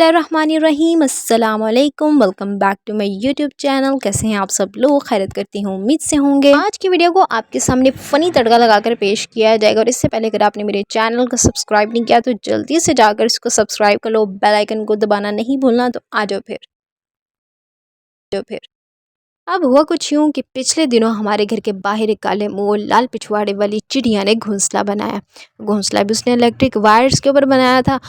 बिस्मिल्लाहिर्रहमानिर्रहीम अस्सलाम वालेकुम। Welcome back to my YouTube channel. कैसे हैं आप सब लोग? खैरियत करती हूँ, उम्मीद से होंगे। आज की वीडियो को आपके सामने फ़नी तड़का लगाकर पेश किया जाएगा और इससे पहले अगर आपने मेरे चैनल को सब्सक्राइब नहीं किया तो जल्दी से जाकर इसको सब्सक्राइब कर लो, बेल आइकन को दबाना नहीं भूलना। तो आ जाओ फिर। अब हुआ कुछ यूँ कि पिछले दिनों हमारे घर के बाहर एक काले मुंह लाल पिछवाड़े वाली चिड़िया ने घोंसला बनाया। घोंसला भी उसने इलेक्ट्रिक वायर्स के ऊपर बनाया था।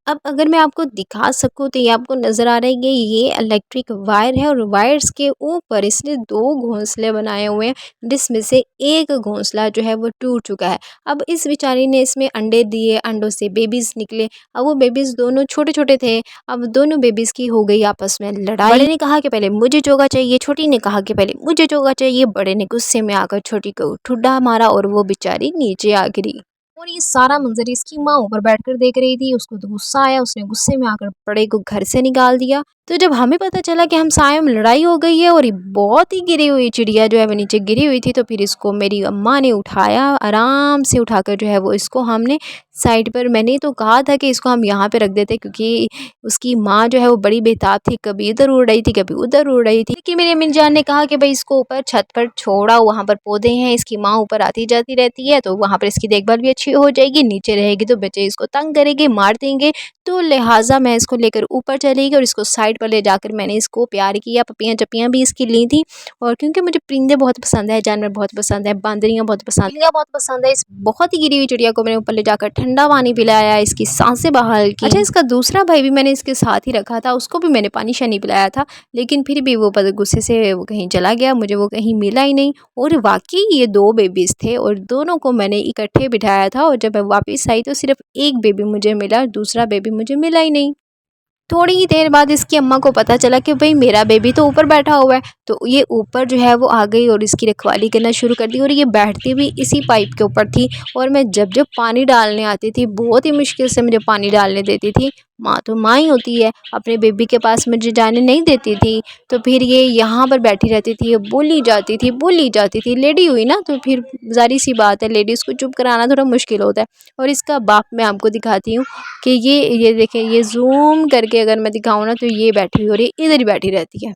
अब अगर मैं आपको दिखा सकूँ तो ये आपको नज़र आ रहा है कि ये इलेक्ट्रिक वायर है और वायर्स के ऊपर इसने 2 घोंसले बनाए हुए हैं, जिसमें से एक घोंसला जो है वो टूट चुका है। अब इस बेचारी ने इसमें अंडे दिए, अंडों से बेबीज़ निकले। अब वो बेबीज़ दोनों छोटे-छोटे थे। अब दोनों बेबीज़ की हो गई आपस में लड़ाई। बड़े ने कहा कि पहले मुझे चोगा चाहिए, छोटी ने कहा कि पहले मुझे चोगा चाहिए। बड़े ने गुस्से में आकर छोटी को ठुड्डा मारा और वो बेचारी नीचे आ गिरी। और ये सारा मंजर इसकी माँ ऊपर बैठकर देख रही थी। उसको तो गुस्सा आया, उसने गुस्से में आकर बड़े को घर से निकाल दिया। तो जब हमें पता चला कि हम सायों में लड़ाई हो गई है और ये बहुत ही गिरी हुई चिड़िया जो है वो नीचे गिरी हुई थी, तो फिर इसको मेरी अम्मा ने उठाया, आराम से उठाकर जो है वो इसको हमने साइड पर, मैंने तो कहा था कि इसको हम यहाँ पे रख देते क्योंकि उसकी माँ जो है वो बड़ी बेताब थी, कभी इधर उड़ रही थी कभी उधर उड़ रही थी। लेकिन मेरी अम्मी जान ने कहा कि भाई इसको ऊपर छत पर छोड़ा, वहाँ पर पौधे हैं, इसकी माँ ऊपर आती जाती रहती है तो वहाँ पर इसकी देखभाल भी अच्छी हो जाएगी। नीचे रहेगी तो बच्चे इसको तंग करेंगे, मार देंगे, तो लिहाजा मैं इसको लेकर ऊपर चली गई और इसको साइड पर ले जाकर मैंने इसको प्यार किया। पपियाँ चपियाँ भी इसकी ली थी और क्योंकि मुझे परिंदे बहुत पसंद है, जानवर बहुत पसंद है, बांदरियाँ बहुत पसंद है, इस बहुत ही गिरी हुई चिड़िया को मैंने ऊपर ले जाकर ठंडा पानी पिलाया, इसकी सांसें बहाल की। अच्छा, इसका दूसरा भाई भी मैंने इसके साथ ही रखा था, उसको भी मैंने पानी शानी पिलाया था, लेकिन फिर भी वो गुस्से से वो कहीं चला गया, मुझे वो कहीं मिला ही नहीं। और वाकई ये 2 बेबीज़ थे और दोनों को मैंने इकट्ठे बिठाया था और जब मैं वापस आई तो सिर्फ एक बेबी मुझे मिला, दूसरा बेबी मुझे मिला ही नहीं। थोड़ी ही देर बाद इसकी अम्मा को पता चला कि भाई मेरा बेबी तो ऊपर बैठा हुआ है, तो ये ऊपर जो है वो आ गई और इसकी रखवाली करना शुरू कर दी। और ये बैठती भी इसी पाइप के ऊपर थी और मैं जब जब पानी डालने आती थी बहुत ही मुश्किल से मुझे पानी डालने देती थी। माँ तो माँ ही होती है, अपने बेबी के पास मुझे जाने नहीं देती थी। तो फिर ये यहाँ पर बैठी रहती थी, ये बोली जाती थी। लेडी हुई ना तो फिर ज़ाहिर सी बात है लेडीज़ को चुप कराना थोड़ा मुश्किल होता है। और इसका बाप मैं आपको दिखाती हूँ कि ये देखें, ये जूम करके अगर मैं दिखाऊँ ना तो ये बैठी हुई और ये इधर ही बैठी रहती है।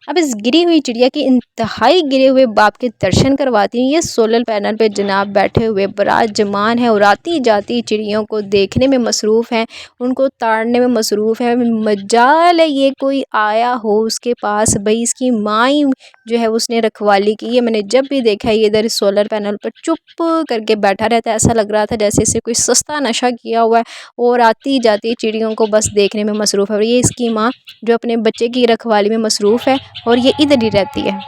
अब इस गिरी हुई चिड़िया के इंतहाई गिरे हुए बाप के दर्शन करवाती हैं। ये सोलर पैनल पे जनाब बैठे हुए बराजमान है और आती जाती चिड़ियों को देखने में मसरूफ़ हैं, उनको ताड़ने में मसरूफ़ है। मजाल है ये कोई आया हो उसके पास, भाई इसकी माँ ही जो है उसने रखवाली की है। मैंने जब भी देखा है ये इधर सोलर पैनल पर चुप करके बैठा रहता है, ऐसा लग रहा था जैसे इसे कोई सस्ता नशा किया हुआ है और आती जाती चिड़ियों को बस देखने में मसरूफ़ है। और ये इसकी माँ जो अपने बच्चे की रखवाली में मसरूफ़ है और ये इधर ही रहती है।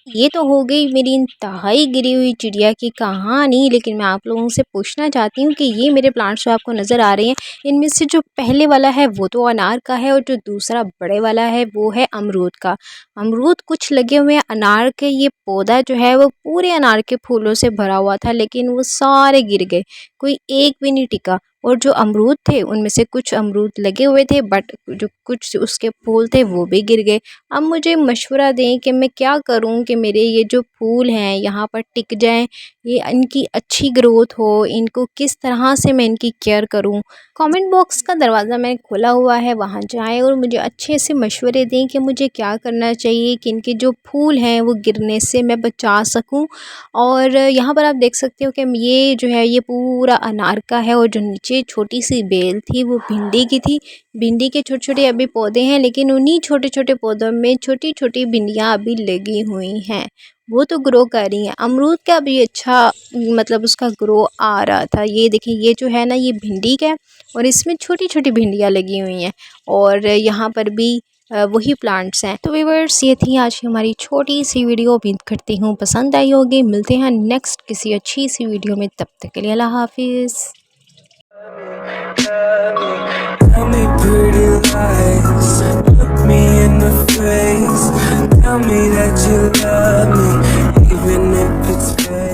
ये तो हो गई मेरी इंतहाई गिरी हुई चिड़िया की कहानी, लेकिन मैं आप लोगों से पूछना चाहती हूँ कि ये मेरे प्लांट्स जो आपको नज़र आ रहे हैं, इनमें से जो पहले वाला है वो तो अनार का है और जो दूसरा बड़े वाला है वो है अमरूद का। अमरूद कुछ लगे हुए हैं अनार के। ये पौधा जो है वो पूरे अनार के फूलों से भरा हुआ था, लेकिन वो सारे गिर गए, कोई एक भी नहीं टिका। और जो अमरूद थे उनमें से कुछ अमरूद लगे हुए थे, बट जो कुछ उसके फूल थे वो भी गिर गए। अब मुझे मशवरा दें कि मैं क्या करूं कि मेरे ये जो फूल हैं यहाँ पर टिक जाएं, ये इनकी अच्छी ग्रोथ हो, इनको किस तरह से मैं इनकी केयर करूं। कमेंट बॉक्स का दरवाज़ा मैंने खोला हुआ है, वहाँ जाएं और मुझे अच्छे से मशवरे दें कि मुझे क्या करना चाहिए कि इनके जो फूल हैं वो गिरने से मैं बचा सकूं। और यहाँ पर आप देख सकते हो कि ये जो है ये पूरा अनार का है और जो नीचे छोटी सी बेल थी वो भिंडी की थी। भिंडी के छोटे छोटे अभी पौधे हैं, लेकिन उन्हीं छोटे छोटे पौधों में छोटी छोटी भिंडियाँ अभी लगी हुई हैं, वो तो ग्रो कर रही हैं। अमरूद का भी अच्छा मतलब उसका ग्रो आ रहा था। ये देखिए ये जो है ना ये भिंडी का है और इसमें छोटी छोटी भिंडियाँ लगी हुई हैं और यहाँ पर भी वही प्लांट्स हैं। तो व्यूअर्स ये थी आज की हमारी छोटी सी वीडियो। उम्मीद करती हूँ पसंद आई होगी। मिलते हैं नेक्स्ट किसी अच्छी सी वीडियो में, तब तक के लिए अल्लाह हाफिज़। Tell me pretty lies, look me in the face, tell me that you love me, even if it's fake.